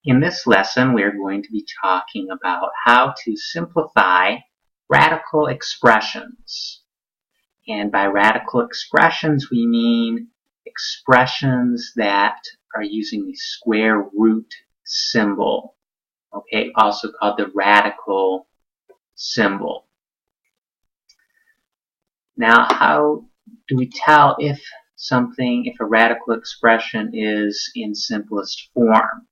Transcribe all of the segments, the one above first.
In this lesson, we're going to be talking about how to simplify radical expressions. And by radical expressions, we mean expressions that are using the square root symbol, okay, also called the radical symbol. Now, how do we tell if a radical expression is in simplest form?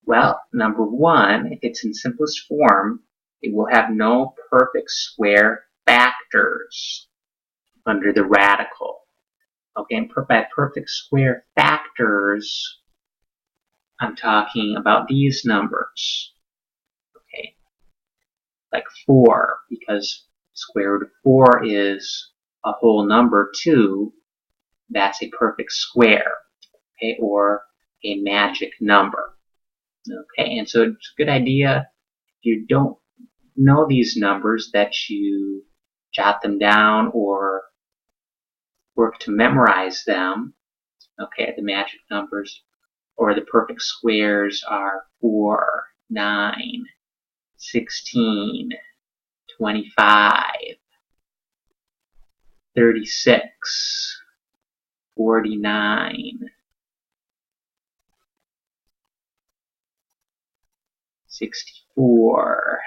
Well, number one, if it's in simplest form, it will have no perfect square factors under the radical. Okay, and by perfect square factors, I'm talking about these numbers. Okay, like 4, because square root of 4 is a whole number too. That's a perfect square, okay, or a magic number. Okay, and so it's a good idea if you don't know these numbers that you jot them down or work to memorize them. Okay, the magic numbers or the perfect squares are 4, 9, 16, 25, 36, 49, 64,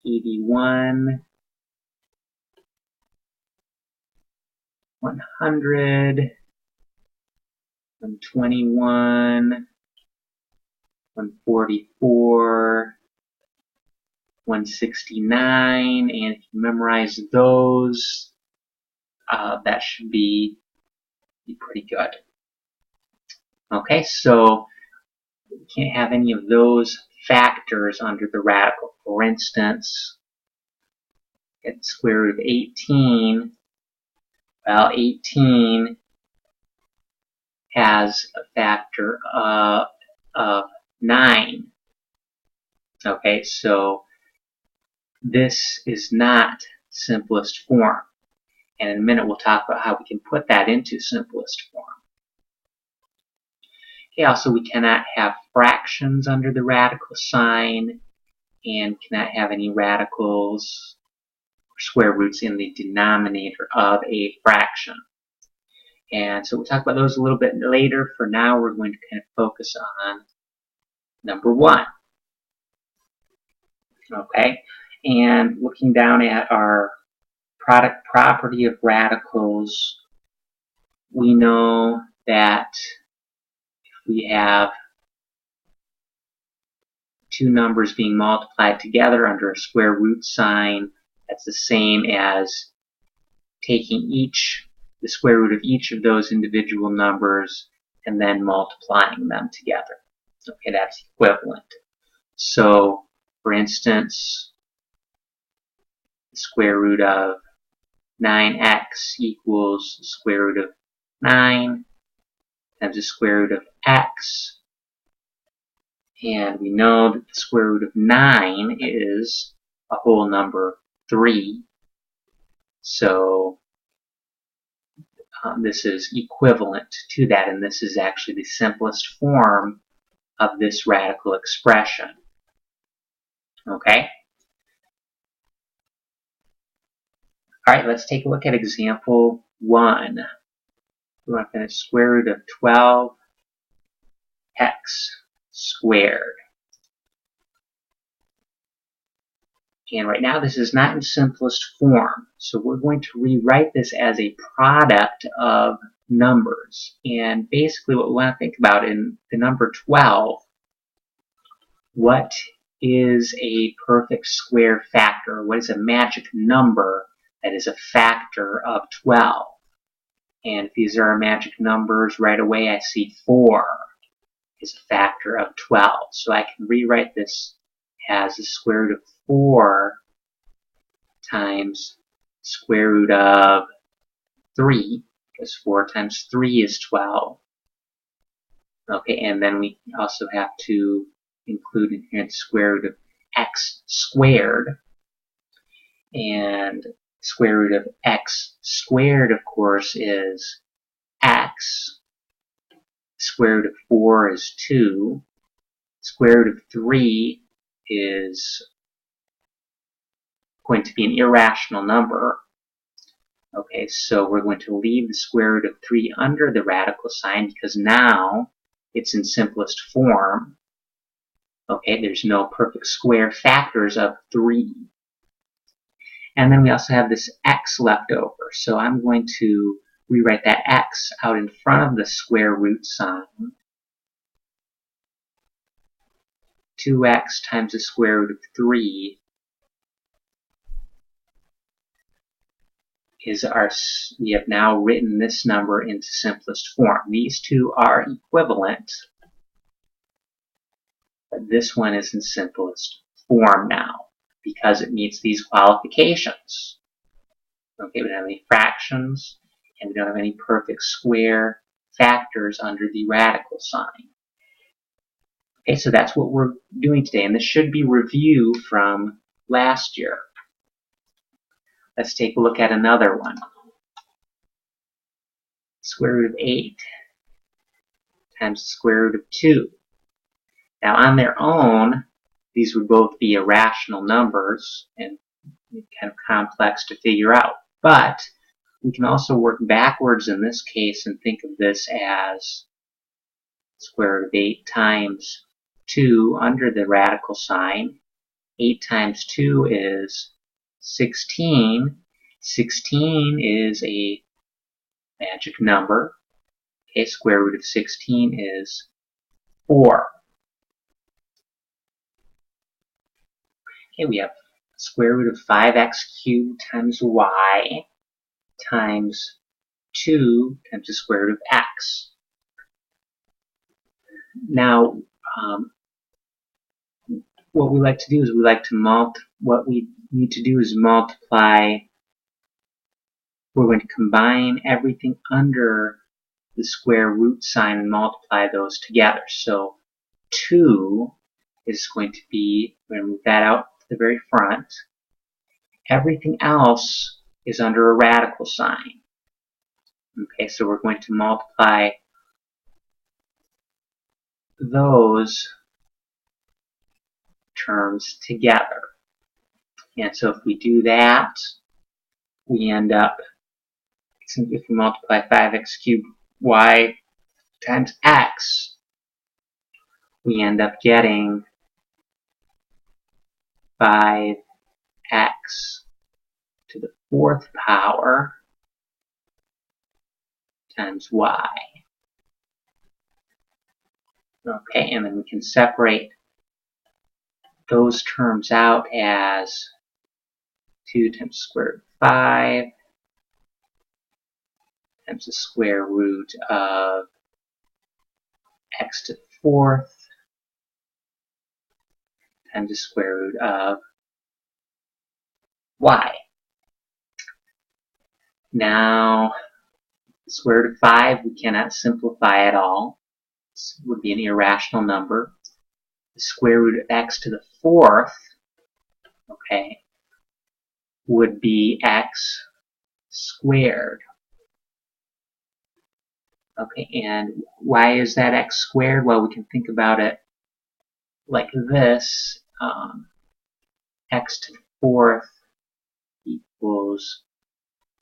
81, 100, 121, 144, 169, and if you memorize those, that should be pretty good. Okay, so we can't have any of those factors under the radical. For instance, get the square root of 18. Well, 18 has a factor of 9. Okay, so this is not simplest form. And in a minute we'll talk about how we can put that into simplest form. Okay, also we cannot have fractions under the radical sign and cannot have any radicals or square roots in the denominator of a fraction. And so we'll talk about those a little bit later. For now, we're going to kind of focus on number 1. Okay, and looking down at our product property of radicals, we know that if we have two numbers being multiplied together under a square root sign, that's the same as taking the square root of each of those individual numbers and then multiplying them together. Okay, that's equivalent. So, for instance, the square root of 9x equals the square root of 9 times the square root of x. And we know that the square root of 9 is a whole number 3. So this is equivalent to that, and this is actually the simplest form of this radical expression. Okay? Alright, let's take a look at example 1. We want to find the square root of 12x squared. And right now this is not in simplest form, so we're going to rewrite this as a product of numbers. And basically what we want to think about in the number 12, what is a perfect square factor? What is a magic number that is a factor of 12? And if these are our magic numbers, right away I see 4 is a factor of 12. So I can rewrite this as the square root of 4 times square root of 3, because 4 times 3 is 12. Okay, and then we also have to include in here the square root of x squared. And square root of x squared, of course, is x. square root of 4 is 2. Square root of 3 is going to be an irrational number. Okay, so we're going to leave the square root of 3 under the radical sign because now it's in simplest form. Okay, there's no perfect square factors of 3. And then we also have this x left over. So I'm going to rewrite that x out in front of the square root sign. 2x times the square root of 3 is we have now written this number into simplest form. These two are equivalent, but this one is in simplest form now because it meets these qualifications. Okay, we don't have any fractions, and we don't have any perfect square factors under the radical sign. Okay, so that's what we're doing today, and this should be review from last year. Let's take a look at another one. Square root of 8 times the square root of 2. Now on their own, these would both be irrational numbers and kind of complex to figure out. But we can also work backwards in this case and think of this as square root of 8 times 2 under the radical sign. 8 times 2 is 16. 16 is a magic number. Okay, square root of 16 is 4. Okay, we have square root of 5x cubed times y times 2 times the square root of x. Now, what we like to do is what we need to do is multiply. We're going to combine everything under the square root sign and multiply those together. So 2 is going to be, we're going to move that out to the very front. Everything else is under a radical sign. Okay, so we're going to multiply those terms together. And so if we do that, we end up, if we multiply 5x cubed y times x, we end up getting 5x to the 4th power times y. Okay, and then we can separate those terms out as 2 times the square root of 5 times the square root of x to the 4th times the square root of y. Now, the square root of 5 we cannot simplify at all. This would be an irrational number. The square root of x to the 4th, okay, would be x squared. Okay, and why is that x squared? Well, we can think about it like this. X to the 4th equals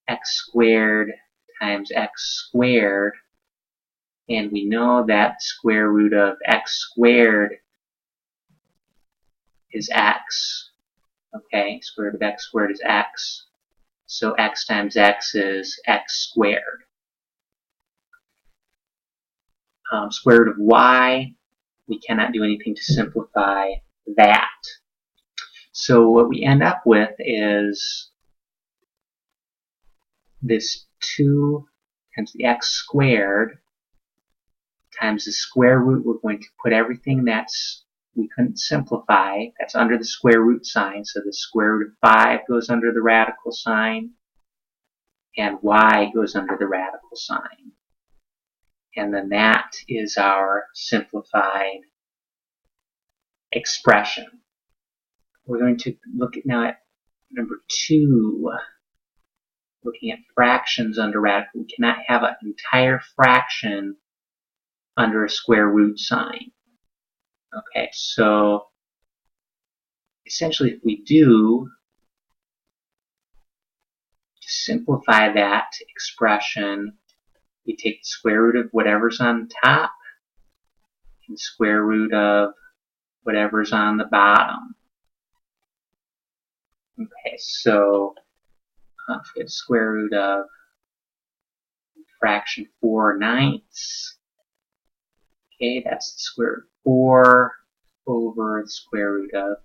x squared times x squared. And we know that the square root of x squared is x. Okay, square root of x squared is x. So x times x is x squared. Square root of y, we cannot do anything to simplify that. So what we end up with is this 2 times the x squared times the square root. We're going to put everything we couldn't simplify, that's under the square root sign. So the square root of 5 goes under the radical sign, and y goes under the radical sign. And then that is our simplified expression. We're going to look now at number 2, looking at fractions under radical. We cannot have an entire fraction under a square root sign. Okay, so essentially if we do, to simplify that expression, we take the square root of whatever's on the top and the square root of whatever's on the bottom. Okay, so if we get the square root of fraction 4/9, okay, that's the square root of 4 over the square root of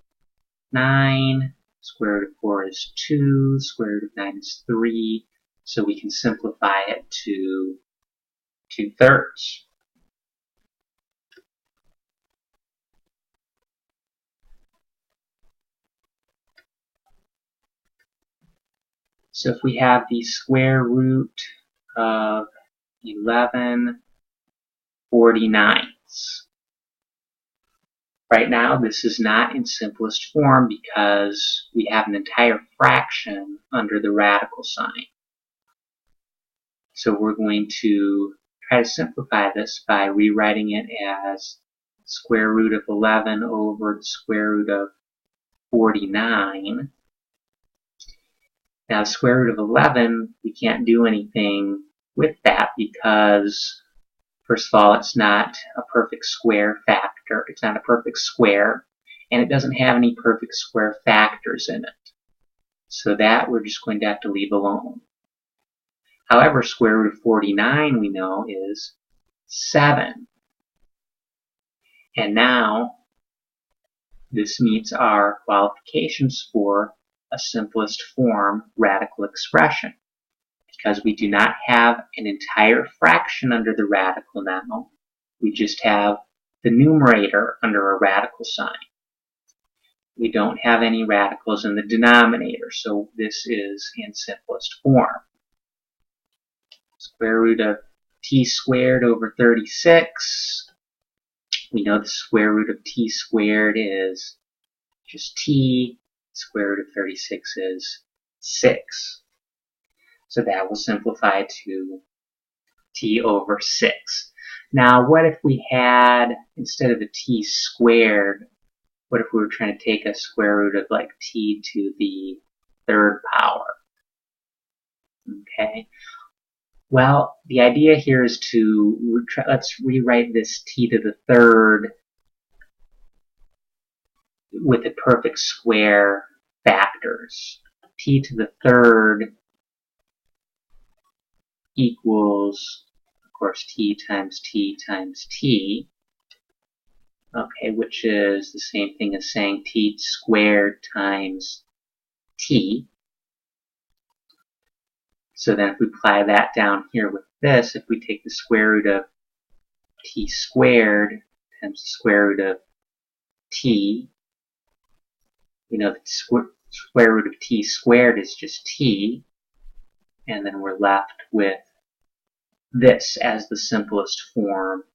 9. Square root of 4 is 2, square root of 9 is 3, so we can simplify it to 2/3. So if we have the square root of 11/49, right now this is not in simplest form because we have an entire fraction under the radical sign. So we're going to try to simplify this by rewriting it as square root of 11 over the square root of 49. Now, the square root of 11, we can't do anything with that because, first of all, it's not a perfect square factor. It's not a perfect square, and it doesn't have any perfect square factors in it. So that we're just going to have to leave alone. However, square root of 49, we know, is 7. And now, this meets our qualifications for a simplest form radical expression, because we do not have an entire fraction under the radical now. We just have the numerator under a radical sign. We don't have any radicals in the denominator, so this is in simplest form. Square root of t squared over 36. We know the square root of t squared is just t. Square root of 36 is 6. So that will simplify to t over 6. Now, what if we had, instead of a t squared, what if we were trying to take a square root of like t to the 3rd power? Okay. Well, the idea here is to, let's rewrite this t to the 3rd with the perfect square factors. T to the 3rd equals, of course, t times t times t, okay, which is the same thing as saying t squared times t. So then if we apply that down here with this, if we take the square root of t squared times the square root of t, we know that the square root of t squared is just t, and then we're left with this as the simplest form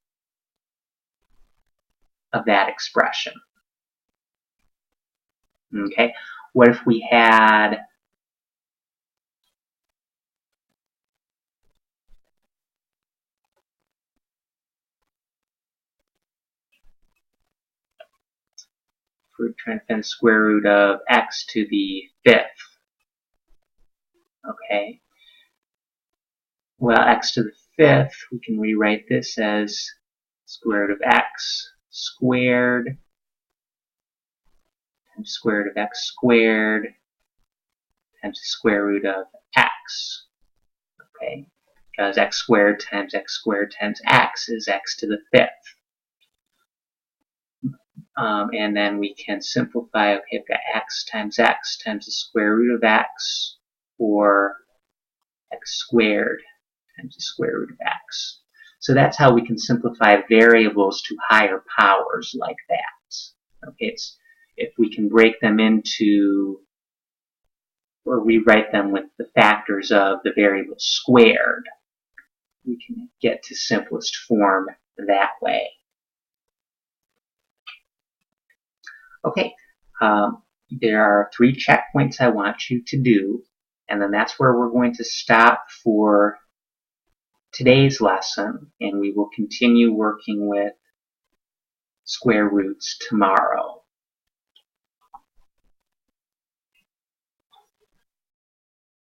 of that expression. Okay, what if we had we're trying to find the square root of x to the 5th. Okay. Well, x to the 5th, we can rewrite this as square root of x squared times square root of x squared times the square root of x. Okay. Because x squared times x is x to the 5th. And then we can simplify, okay, I've got x times the square root of x, or x squared times the square root of x. So that's how we can simplify variables to higher powers like that. Okay, if we can break them into, or rewrite them with the factors of the variable squared, we can get to simplest form that way. Okay, there are 3 checkpoints I want you to do, and then that's where we're going to stop for today's lesson, and we will continue working with square roots tomorrow.